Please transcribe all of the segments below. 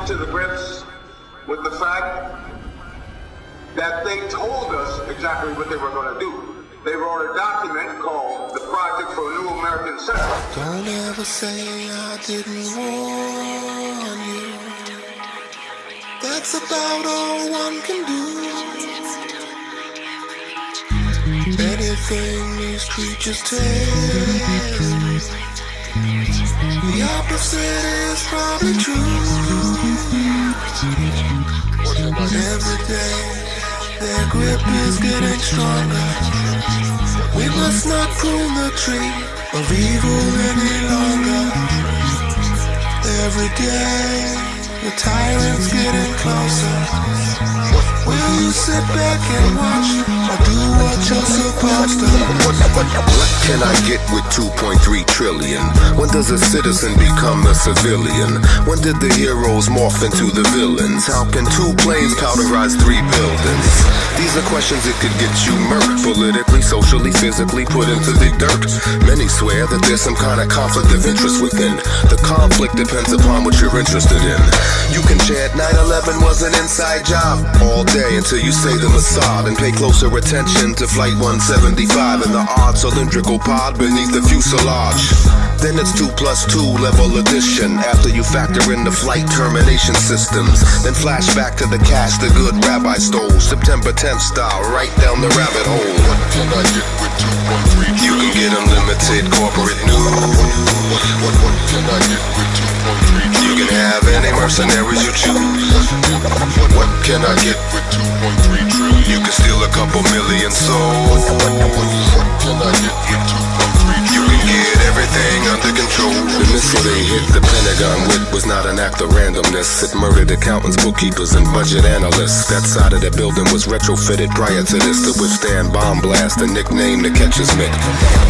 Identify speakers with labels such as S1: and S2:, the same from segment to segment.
S1: to the grips with the fact that they told us exactly what they were going to do. They wrote a document called the Project for a New American Settlement.
S2: Don't ever say I didn't warn you. That's about all one can do. Anything these creatures tell, the opposite is probably true. Every day, their grip is getting stronger. We must not prune the tree of evil any longer. Every day, the tyrant's getting closer. Will you sit back and watch, or do what you're supposed to?
S3: What can I get with 2.3 trillion? When does a citizen become a civilian? When did the heroes morph into the villains? How can 2 planes powderize 3 buildings? These are questions that could get you murked, politically, socially, physically, put into the dirt. Many swear that there's some kind of conflict of interest within. The conflict depends upon what you're interested in. You can chant 9/11 was an inside job all day until you say the Mossad and pay closer attention to Flight 175 and the odd cylindrical pod beneath the fuselage. Then it's 2 plus 2 level addition after you factor in the flight termination systems. Then flash back to the cash the good rabbi stole, September 10th style, right down the rabbit hole. What can I get with 2.3? You can get unlimited corporate news. What can I get with 2.3? You can have any mercenaries you choose. What can I get with 2.3 trillion? You can steal a couple million souls. What can I get with 2.3 trillion? You can get everything under control. The missile they hit the Pentagon with was not an act of randomness. It murdered accountants, bookkeepers, and budget analysts. That side of the building was retrofitted prior to this to withstand bomb blast, a nickname to catcher's mitt.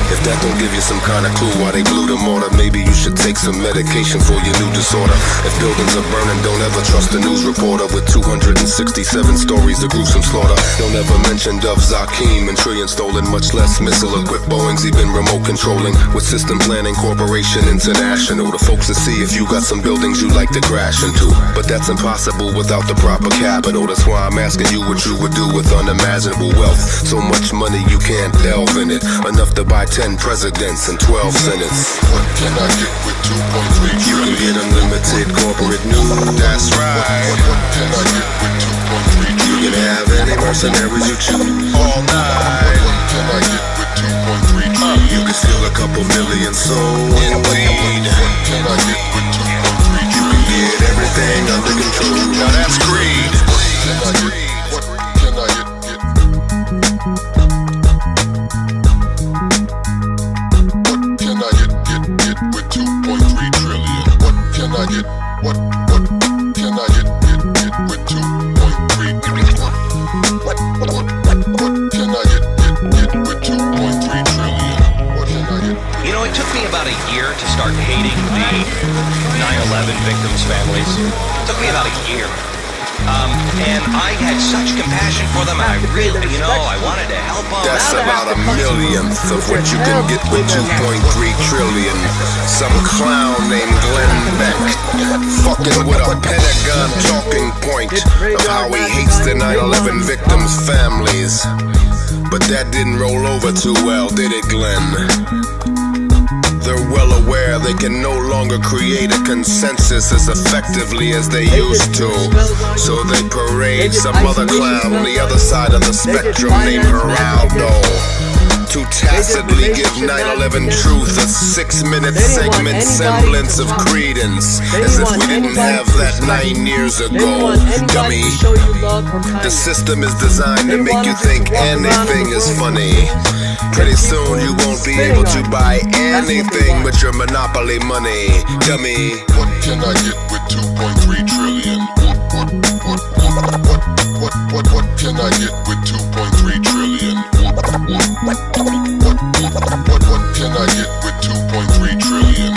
S3: If that don't give you some kind of clue why they blew the mortar, maybe you should take some medication for your new disorder. If buildings are burning, don't ever trust a news reporter with 267 stories of gruesome slaughter. Don't ever mention Dov Zakim and trillion stolen, much less missile-equipped Boeings even remote controlling. With System Planning Corporation International, the folks to see if you got some buildings you like to crash into. But that's impossible without the proper capital. That's why I'm asking you what you would do with unimaginable wealth. So much money you can't delve in it. Enough to buy 10 presidents and 12 senates. What can I get with 2.3 trillion? You can get unlimited corporate news. That's right. What can I get with 2.3 trillion? You can have any mercenaries you choose. All night. What can I get with 2.3 trillion? You can steal a couple million souls. Indeed. What can I get with 2.3 trillion? You can get everything under control. Now that's greed. What can I get? What can I get? With 2.3 trillion. What can I get? What can I get with 2.3 trillion? What can I get with 2.3 trillion? What can I get?
S4: You know, it took me about a year to start hating the 9/11 victims' families. It took me about a year. And I had such compassion for them, and I really, I wanted to help them.
S3: That's about a millionth of what you can get with 2.3 trillion. Some clown named Glenn Beck fucking with a Pentagon talking point of how he hates the 9/11 victims' families. But that didn't roll over too well, did it, Glenn? They're well aware they can no longer create a consensus as effectively as they used to. So they parade some other clown on the other side of the spectrum named Geraldo to tacitly give 9/11 truth a 6-minute segment semblance of credence, as if we didn't have that 9 years ago, dummy. The system is designed to make you think anything is funny. Pretty soon you won't be able to buy anything with your monopoly money, dummy. What can I get with 2.3 trillion? What can I get with 2.3 trillion? What can I get with 2.3 trillion?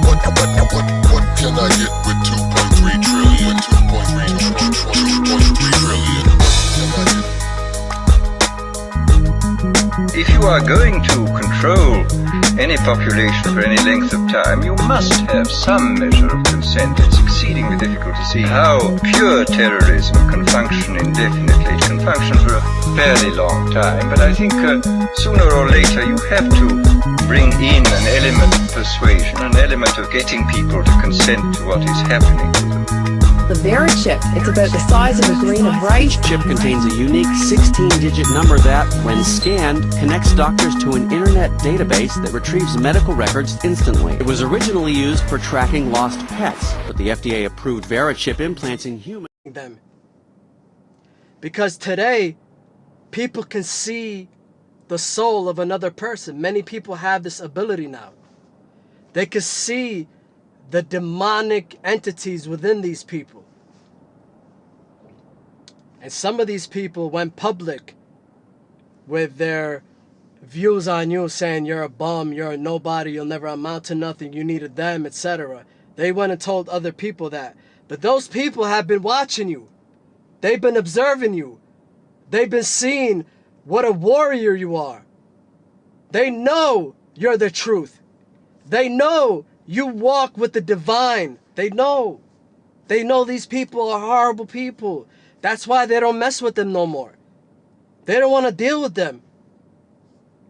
S3: What can I get with 2.3 trillion? 2.3 trillion.
S5: If you are going to control any any population for any length of time, you must have some measure of consent. It's exceedingly difficult to see how pure terrorism can function indefinitely. It can function for a fairly long time, but I think sooner or later you have to bring in an element of persuasion, an element of getting people to consent to what is happening to them.
S6: The Verichip, it's about the size of a grain of rice.
S7: Chip contains a unique 16-digit number that, when scanned, connects doctors to an internet database that retrieves medical records instantly. It was originally used for tracking lost pets, but the FDA approved Verichip implants in humans.
S8: Them. Because today, people can see the soul of another person. Many people have this ability now. They can see the demonic entities within these people. And some of these people went public with their views on you, saying you're a bum, you're a nobody, you'll never amount to nothing, you needed them, etc. They went and told other people that. But those people have been watching you. They've been observing you. They've been seeing what a warrior you are. They know you're the truth. They know you walk with the divine. They know. They know these people are horrible people. That's why they don't mess with them no more. They don't want to deal with them.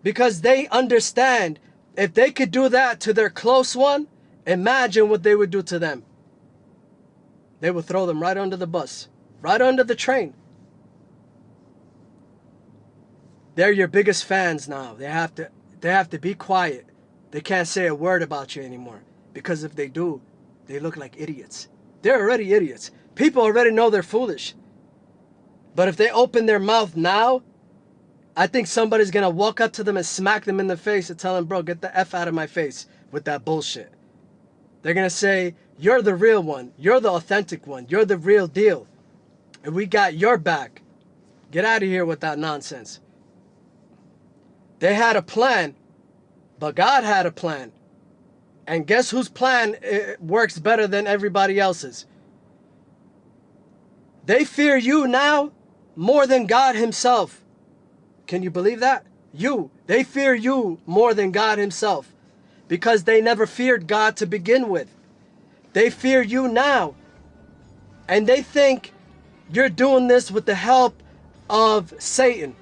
S8: Because they understand if they could do that to their close one, imagine what they would do to them. They would throw them right under the bus, right under the train. They're your biggest fans now. They have to be quiet. They can't say a word about you anymore. Because if they do, they look like idiots. They're already idiots. People already know they're foolish. But if they open their mouth now, I think somebody's going to walk up to them and smack them in the face and tell them, bro, get the F out of my face with that bullshit. They're going to say, you're the real one. You're the authentic one. You're the real deal. And we got your back. Get out of here with that nonsense. They had a plan, but God had a plan. And guess whose plan works better than everybody else's? They fear you now more than God himself. Can you believe that? They fear you more than God himself. Because they never feared God to begin with. They fear you now. And they think you're doing this with the help of Satan,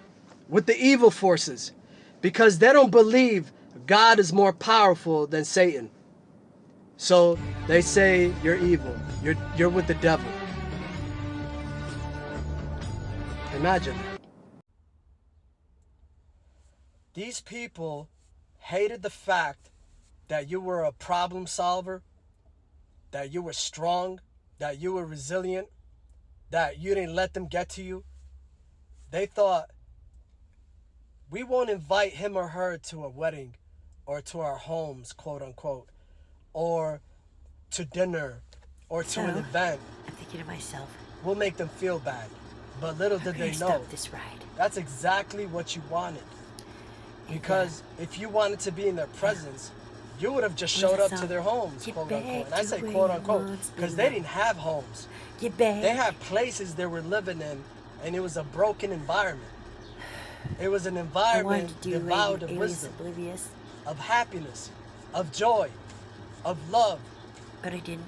S8: with the evil forces. Because they don't believe God is more powerful than Satan. So they say you're evil. You're with the devil. Imagine that. These people hated the fact that you were a problem solver, that you were strong, that you were resilient, that you didn't let them get to you. They thought, we won't invite him or her to a wedding or to our homes, quote unquote, or to dinner or to an event.
S9: I'm thinking to myself,
S8: we'll make them feel bad. But little did they know,
S9: stop this ride.
S8: That's exactly what you wanted. Because if you wanted to be in their presence, you would have just showed up to their homes, quote unquote. And I say quote unquote because they didn't have homes. They had places they were living in, and it was a broken environment. It was an environment devoured of wisdom, of happiness, of joy, of love.
S9: But I didn't.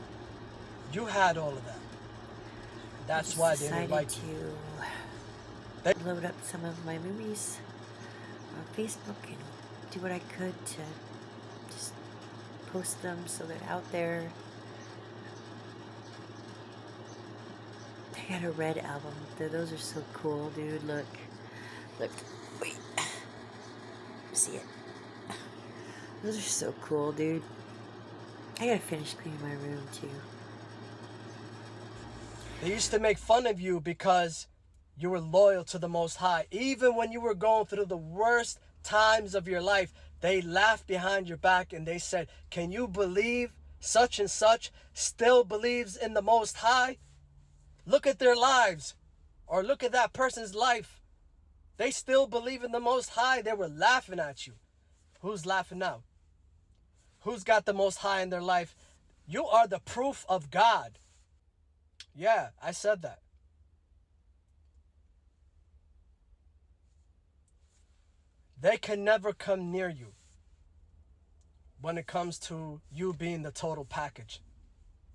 S8: You had all of that. That's why they didn't like you.
S9: They load up some of my movies on Facebook and do what I could to just post them so they're out there. I got a Red album. Those are so cool, dude. Look. Wait. See it? Those are so cool, dude. I gotta finish cleaning my room, too.
S8: They used to make fun of you because you were loyal to the Most High. Even when you were going through the worst times of your life, they laughed behind your back and they said, can you believe such and such still believes in the Most High? Look at their lives. Or look at that person's life. They still believe in the Most High. They were laughing at you. Who's laughing now? Who's got the Most High in their life? You are the proof of God. Yeah, I said that. They can never come near you. when it comes to you being the total package.